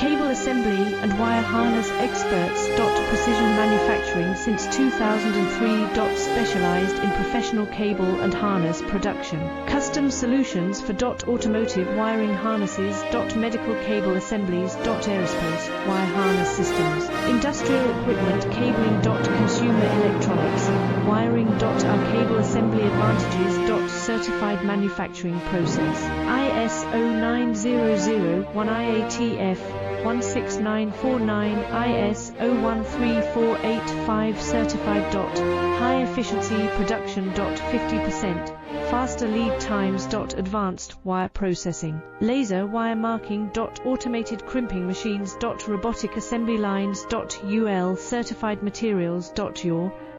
Cable assembly and wire harness experts. Precision manufacturing since 2003. Specialized in professional cable and harness production. Custom solutions for automotive wiring harnesses. Medical cable assemblies. Aerospace wire harness systems. Industrial equipment cabling. Consumer electronics wiring. Our cable assembly advantages. Certified manufacturing process. ISO 9001 IATF 16949 IS 013485 certified. High efficiency production. 50% faster lead times. Advanced wire processing, laser wire marking. Automated crimping machines. Robotic assembly lines. UL certified materials. Your